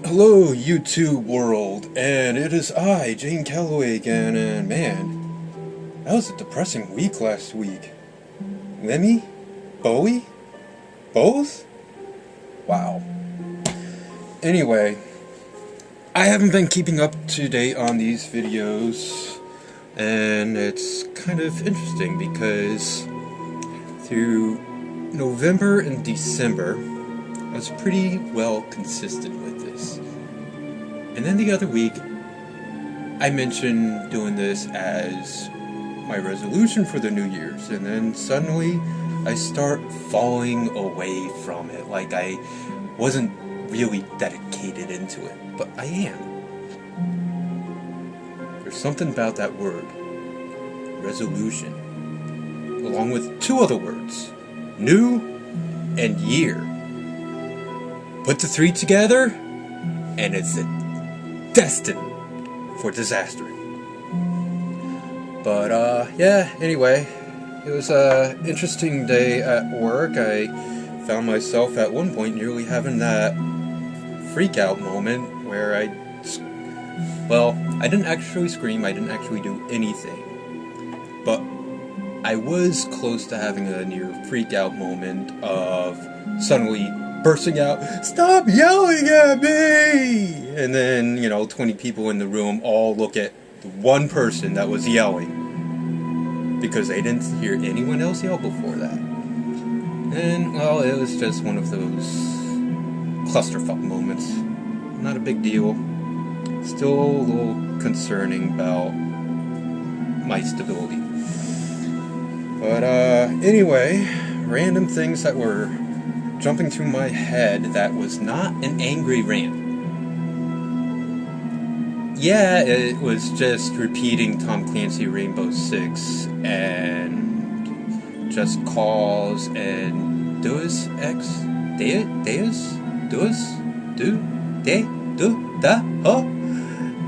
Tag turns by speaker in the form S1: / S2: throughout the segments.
S1: Hello, YouTube world, and it is I, Jane Calloway again, and man, that was a depressing week last week. Lemmy? Bowie? Both? Wow. Anyway, I haven't been keeping up to date on these videos, and it's kind of interesting because through November and December, I was pretty well consistent with this. And then the other week, I mentioned doing this as my resolution for the New Year's, and then suddenly I start falling away from it, like I wasn't really dedicated into it, but I am. There's something about that word, resolution, along with two other words, new and year. Put the three together, and it's destined for disaster. But, anyway, it was an interesting day at work. I found myself at one point nearly having that freak-out moment where I didn't actually scream, I didn't actually do anything. But I was close to having a near freak-out moment of suddenly bursting out, "Stop yelling at me!" And then, 20 people in the room all look at the one person that was yelling because they didn't hear anyone else yell before that. And, it was just one of those clusterfuck moments. Not a big deal. Still a little concerning about my stability. But, anyway, random things that were jumping through my head that was not an angry rant. Yeah, it was just repeating Tom Clancy Rainbow Six and Just Cause and Deus Ex?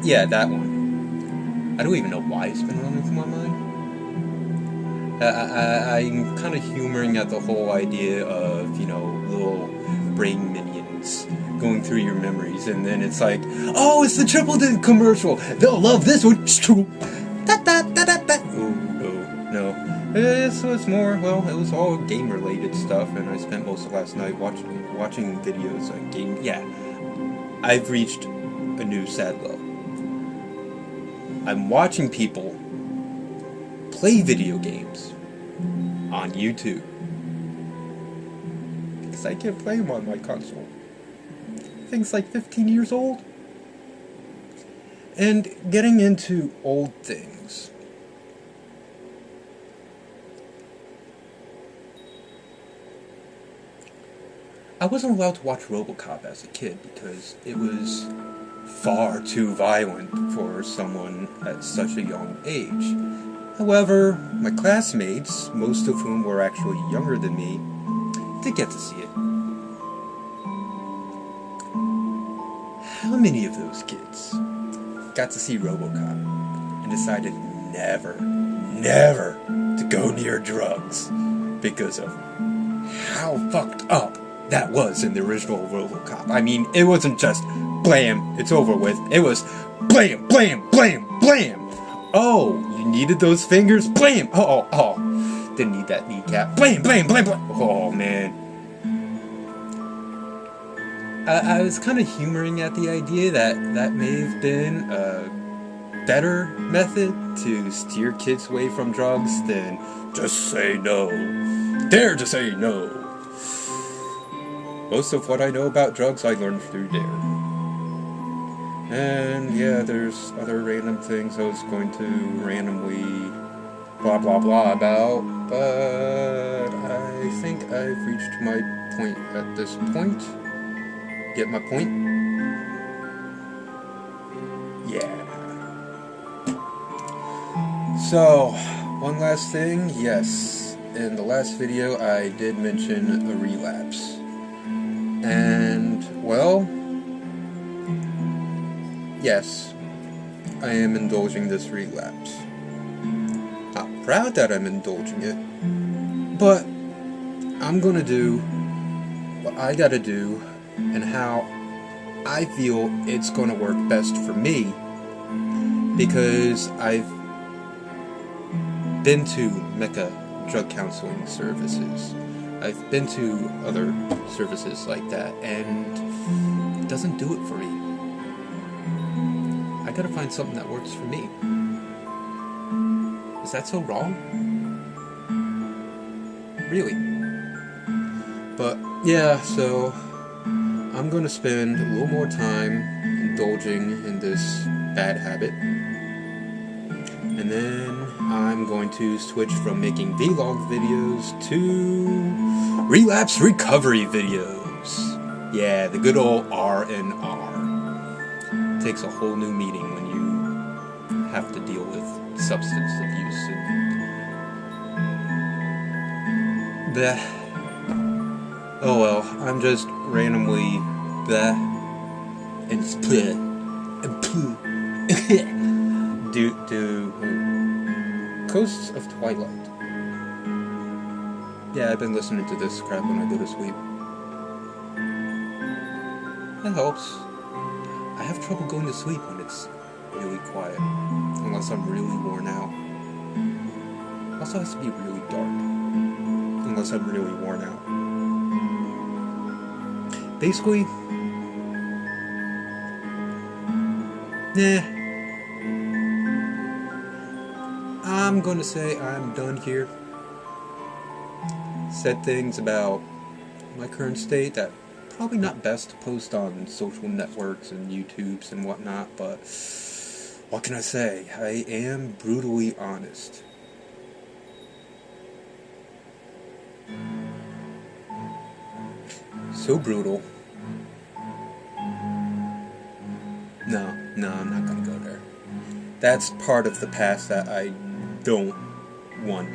S1: Yeah, that one. I don't even know why it's been running through my mind. I'm kind of humoring at the whole idea of, little brain minions going through your memories, and then it's like, oh, it's the Triple D commercial. They'll love this one. Oh, no. This was more, it was all game-related stuff, and I spent most of last night watching videos on game. Yeah, I've reached a new sad low. I'm watching people play video games on YouTube because I can't play them on my console. Things like 15 years old. And getting into old things. I wasn't allowed to watch RoboCop as a kid because it was far too violent for someone at such a young age. However, my classmates, most of whom were actually younger than me, did get to see it. How many of those kids got to see RoboCop and decided never to go near drugs because of how fucked up that was in the original RoboCop? I mean, it wasn't just blam, it's over with. It was blam, blam, blam, blam. Oh, you needed those fingers? Blam! Oh. Didn't need that kneecap. Blam, blam, blam, blam. Oh, man. I was kind of humoring at the idea that may have been a better method to steer kids away from drugs than just say no. Dare to say no. Most of what I know about drugs I learned through Dare. And yeah, there's other random things I was going to randomly blah blah blah about, but I think I've reached my point at this point. Get my point? Yeah. So, one last thing, yes, in the last video I did mention a relapse. And, yes, I am indulging this relapse. Not proud that I'm indulging it, but I'm gonna do what I gotta do and how I feel it's going to work best for me because I've been to Mecca Drug Counseling Services. I've been to other services like that, and it doesn't do it for me. I gotta find something that works for me. Is that so wrong? Really? But yeah, so I'm gonna spend a little more time indulging in this bad habit, and then I'm going to switch from making vlog videos to relapse recovery videos. Yeah, the good old R&R. It takes a whole new meaning when you have to deal with substance abuse and bleh. Oh well, I'm just randomly bleh and split and poo do Coasts of Twilight. Yeah, I've been listening to this crap when I go to sleep. That helps. I have trouble going to sleep when it's really quiet, unless I'm really worn out. Also has to be really dark, unless I'm really worn out. Basically, I'm gonna say I'm done here. Said things about my current state that probably not best to post on social networks and YouTubes and whatnot, but what can I say? I am brutally honest. So brutal. No, I'm not gonna go there. That's part of the past that I don't want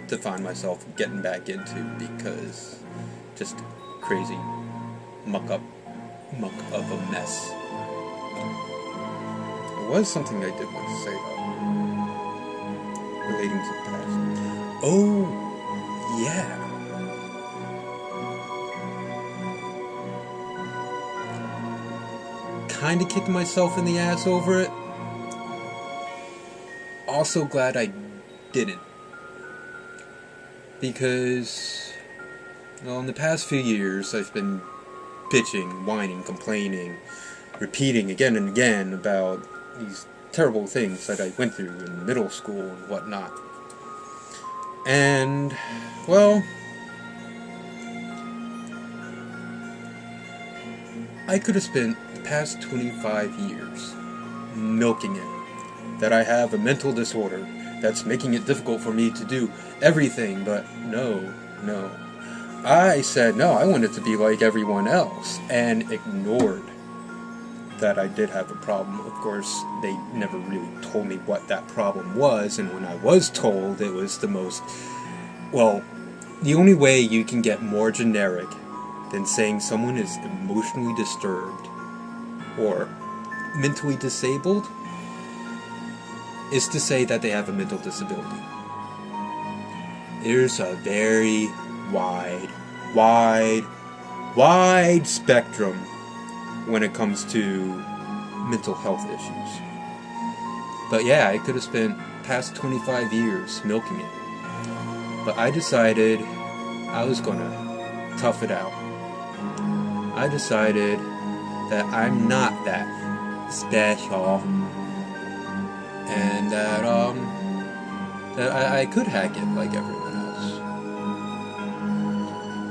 S1: to find myself getting back into, because just crazy muck of a mess. There was something I did want to say though, relating to the past. Oh, yeah. Kinda kicking myself in the ass over it. Also glad I didn't. Because, well, in the past few years, I've been bitching, whining, complaining, repeating again and again about these terrible things that I went through in middle school and whatnot. And, well, I could have spent the past 25 years milking it, that I have a mental disorder that's making it difficult for me to do everything, but no. I said no, I wanted to be like everyone else, and ignored that I did have a problem. Of course, they never really told me what that problem was, and when I was told, it was the most, well, the only way you can get more generic than saying someone is emotionally disturbed or mentally disabled is to say that they have a mental disability. There's a very wide spectrum when it comes to mental health issues. But yeah, I could have spent past 25 years milking it. But I decided I was gonna tough it out. I decided that I'm not that special, and that I could hack it like everyone else.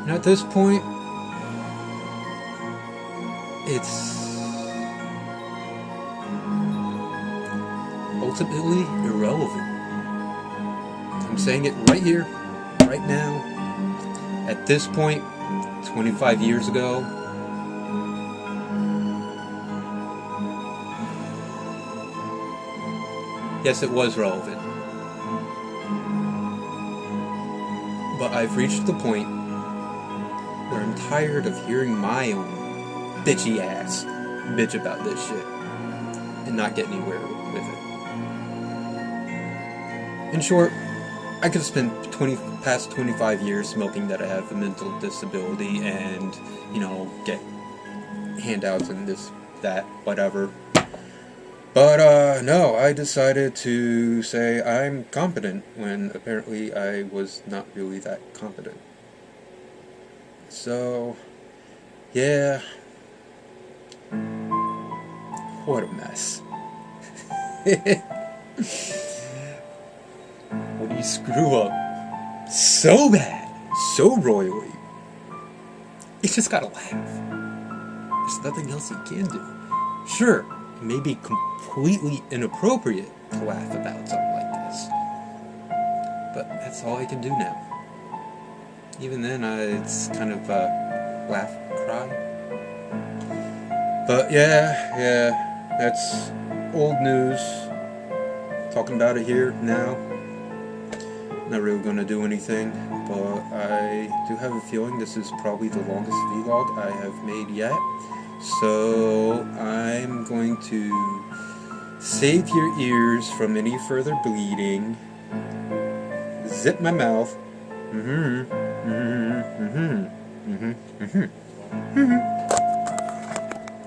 S1: And at this point, it's ultimately irrelevant. I'm saying it right here, right now. At this point, 25 years ago, yes, it was relevant. But I've reached the point where I'm tired of hearing my own bitchy ass bitch about this shit and not get anywhere with it. In short, I could have spent past 25 years milking that I have a mental disability and, get handouts and this that, whatever. But, no, I decided to say I'm competent when apparently I was not really that competent. So, yeah. What a mess. When you screw up so bad, so royally, you just gotta laugh. There's nothing else you can do. Sure, it may be completely inappropriate to laugh about something like this, but that's all I can do now. Even then, it's kind of laugh, cry. But yeah, that's old news. Talking about it here now. Not really gonna do anything, but I do have a feeling this is probably the longest vlog I have made yet. So I'm going to save your ears from any further bleeding. Zip my mouth.